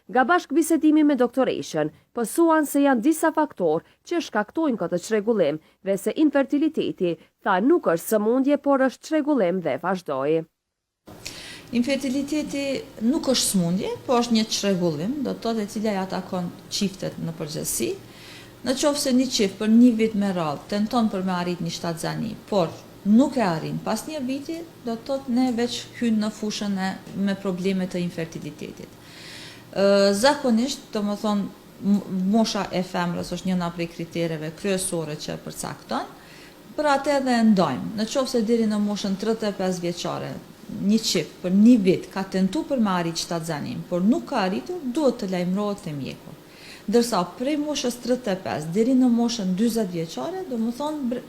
Nga bashkëbisedimi me doktoreshën, pësuan se janë disa faktorë që shkaktojnë këtë çrregullim dhe se infertiliteti, tha, nuk është sëmundje, por është çrregullim dhe vazhdoi. Infertiliteti nuk është sëmundje, po është një çrregullim, do të thotë e cila ja atakon çiftet në përgjithësi. Në qoftë se një çift për një vit me radhë tenton për me arrit një shtatzani, por nuk e arrin pas një viti, do të thotë ne veç hynë në fushën me probleme të infertilitetit. Zakonisht, do më thonë, mosha e femrës është njëna prej kritereve kryesore që përcakton, për atë edhe ndajmë. Në qoftë se deri në moshën 35 vjeçare, një çift për një vit ka tentu për me arrit shtatzanin, por nuk ka arritur, duhet të lajmërohet te mjeku. Ndërsa prej moshës 35 deri në moshën 40 vjeçare, do më thonë,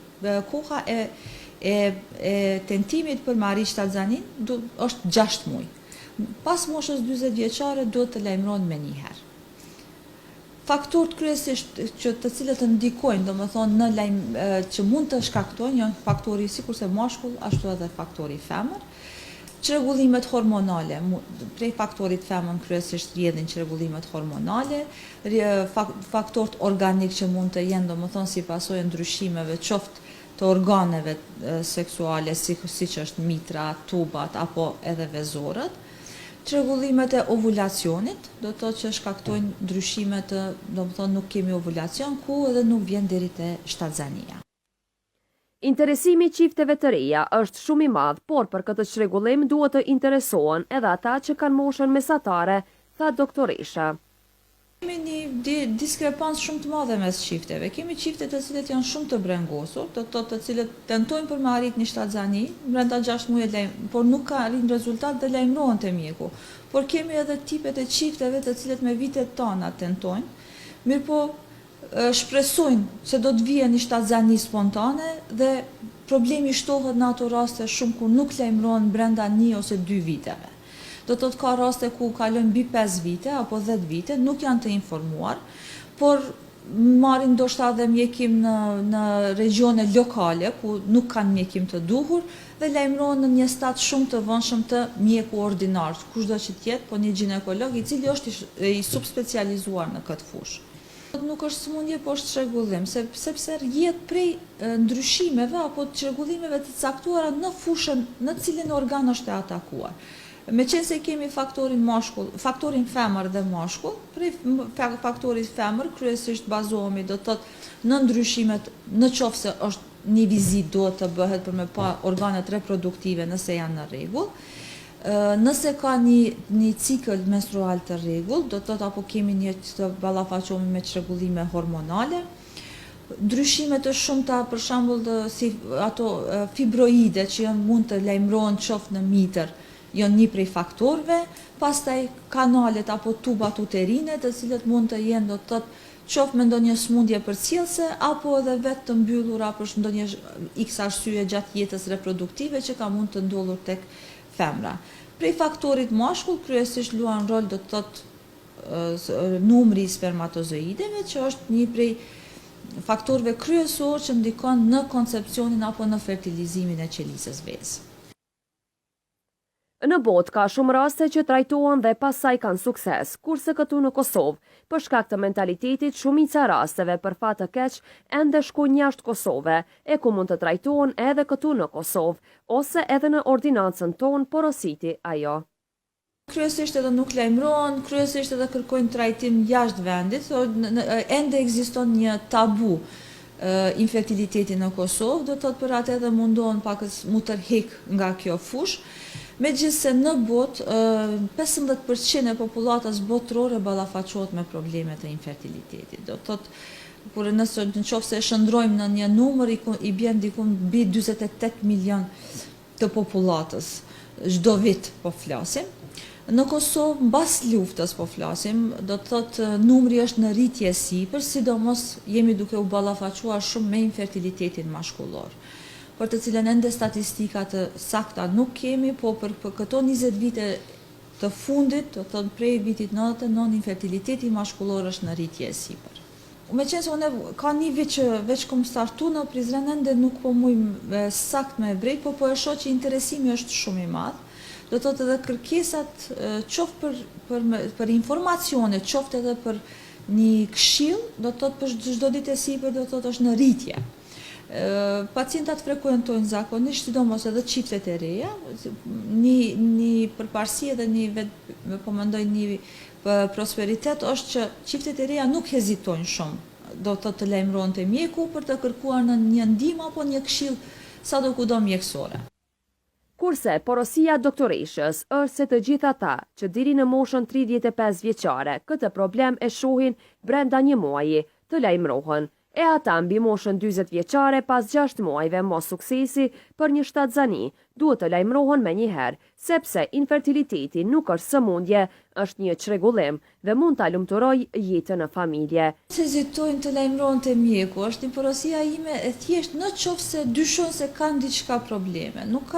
koha e tentimit për me arrit shtatzanin është 6 muaj. Pas moshës 40 vjeçare duhet të lajmërohen me njëherë. Faktorët kryesisht të cilët ndikojnë, do më thonë, në lajm që mund të shkaktojnë, janë faktori sikurse mashkull, ashtu edhe faktori femër. Çrregullimet hormonale, prej faktorit femën kryesisht rrjedhin çrregullimet hormonale, faktorët organik që mund të jenë, do më thonë, si pasojë ndryshimeve, qoftë të organeve seksuale, siç është mitra, tubat apo edhe vezorët. Çrregullimet e ovulacionit, do të thotë që shkaktojnë ndryshime të, do të thonë, nuk kemi ovulacion, ku edhe nuk vjen deri te shtatzania. Interesimi i çifteve të reja është shumë i madh, por për këtë çrregullim duhet të interesohen edhe ata që kanë moshën mesatare, tha doktoresha. Kemi një diskrepancë shumë të madhe mes çifteve. Kemi çifte të cilët janë shumë të brengosur, të cilët tentojnë për me arrit një shtatzani, brenda 6 muaj, por nuk ka arrin rezultat dhe lajmërohen te mjeku. Por kemi edhe tipet e çifteve të cilët me vitet tona tentojnë, mirëpo shpresojnë se do të vijë një shtatzani spontane dhe problemi shtohet në ato raste shumë kur nuk lajmërohen brenda 1 ose 2 viteve. Do të ka raste ku kalojnë mbi 5 vite apo 10 vite, nuk janë të informuar, por marrin ndoshta edhe mjekim në regione lokale ku nuk kanë mjekim të duhur dhe lajmërohen në një stad shumë të vonshëm të mjeku ordinar, kushdo që të jetë, po një ginekolog i cili është i subspecializuar në këtë fushë. Nuk është sëmundje, po është çrregullim, sepse rrjedh prej ndryshimeve apo çrregullimeve të caktuara në fushën në cilin organ është e atakuar. Meqense kemi faktorin femër dhe mashkull, prej faktorit femër kryesisht bazohemi, do të thotë, në ndryshimet, në qoftë se është një vizit duhet të bëhet për me pa organet reproduktive nëse janë në rregull. Nëse ka një cikël menstrual të rregull, do të thotë apo kemi një të ballafaqohemi me çrregullime hormonale, ndryshime të shumta, për shembull si ato fibroide që mund të lajmërohen qoftë në mitër, janë një prej faktorëve, pastaj kanalet apo tubat uterine, të cilët mund të jenë, do të thotë, qoftë me ndonjë sëmundje përcjellëse apo edhe vetë të mbyllura për ndonjë x arsye gjatë jetës reproduktive që ka mund të ndodhur tek femra. Prej faktorit mashkull kryesisht luan rol, do të thotë, numri i spermatozoideve, që është një prej faktorëve kryesor që ndikon në koncepcionin apo në fertilizimin e qelisës vezë. Në botë ka shumë raste që trajtohen dhe pasaj kanë sukses, kurse këtu në Kosovë, për shkak të mentalitetit, shumica rasteve për fat të keq ende shkojnë jashtë Kosove, e ku mund të trajtohen edhe këtu në Kosovë, ose edhe në ordinancën tonë porositi ajo. Kryesisht edhe nuk lajmërohen, kryesisht edhe kërkojnë trajtim jashtë vendit, ende ekziston një tabu infertiliteti në Kosovë, do të thotë për atë edhe mundohen pakës mu tërheq nga kjo fushë. Megjithse në botë, 15% e popullatës botërore ballafaqohet me probleme të infertilitetit. Do të thotë, kur nëse e shndrojmë në një numër, i bjen diku mbi 48 milion të popullatës çdo vit po flasim. Në Kosovë, mbas luftës po flasim, do të thotë numri është në rritje sipër, sidomos jemi duke u ballafaquar shumë me infertilitetin mashkullor, për të cilën ende statistika të sakta nuk kemi, po për këto 20 vite të fundit, do të thotë prej vitit 99, infertiliteti mashkullor është në rritje sipër. Meqense unë ka një vit që veç kom startu në Prizren, ende nuk po mujmë sakt me vrejt, po e shoh që interesimi është shumë i madh. do të thotë edhe kërkesat qoftë për informacione, qoftë edhe për një këshill, do të thotë për çdo ditë e sipër, do të thotë është në rritje. Pacientat frekuentojnë zakonisht, sidomos edhe çiftet e reja, një përparësi edhe po mendoj një prosperitet është që çiftet e reja nuk hezitojnë shumë, do të lajmërohen te mjeku për të kërkuar në një ndihmë apo një këshill sadokudo mjekësore. Kurse porosia doktoreshës është se të gjithë ata që deri në moshën 35 vjeçare këtë problem e shohin brenda një muaji të lajmërohen, e ata mbi moshën 40 vjeçare pas 6 muajve mos suksesi për një shtatzani duhet të lajmërohen menjëherë, sepse infertiliteti nuk është sëmundje, është një çrregullim dhe mund ta lumturojë jetën në familje. Hezitojnë të lajmërohen te mjeku, është një porosia ime e thjeshtë në qoftë se dyshon se kanë diçka probleme. Nuk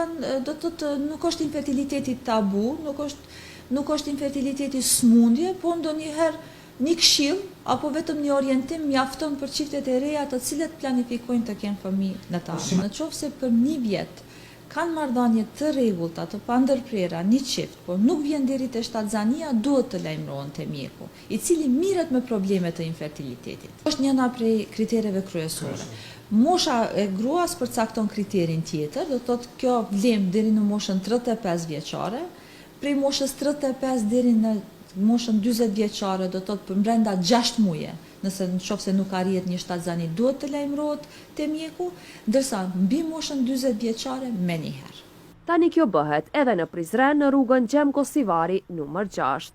është infertiliteti tabu, nuk është infertiliteti smundje, po ndonjëherë një këshill apo vetëm një orientim mjafton për çiftet e reja të cilët planifikojnë të kenë fëmijë në ta. Në qoftë se për një vit kanë marrëdhënie të rregullta, të pandërprera një çift, por nuk vjen deri te shtatzania, duhet të lajmërohen te mjeku, i cili mirret me problemet e infertilitetit. Është njëra prej kritereve kryesore. Mosha e gruas përcakton kriterin tjetër, do të thotë kjo vlen deri në moshën 35 vjeçare, prej moshës 35 deri në moshën 40 vjeçare, do të thotë për brenda 6 muaje, nëse nëse nuk arrihet një shtatzani, duhet të lajmërohet te mjeku, ndërsa mbi moshën 40 vjeçare menjëherë. Tani kjo bëhet edhe në Prizren në rrugën Gjem Kosivari numër 6.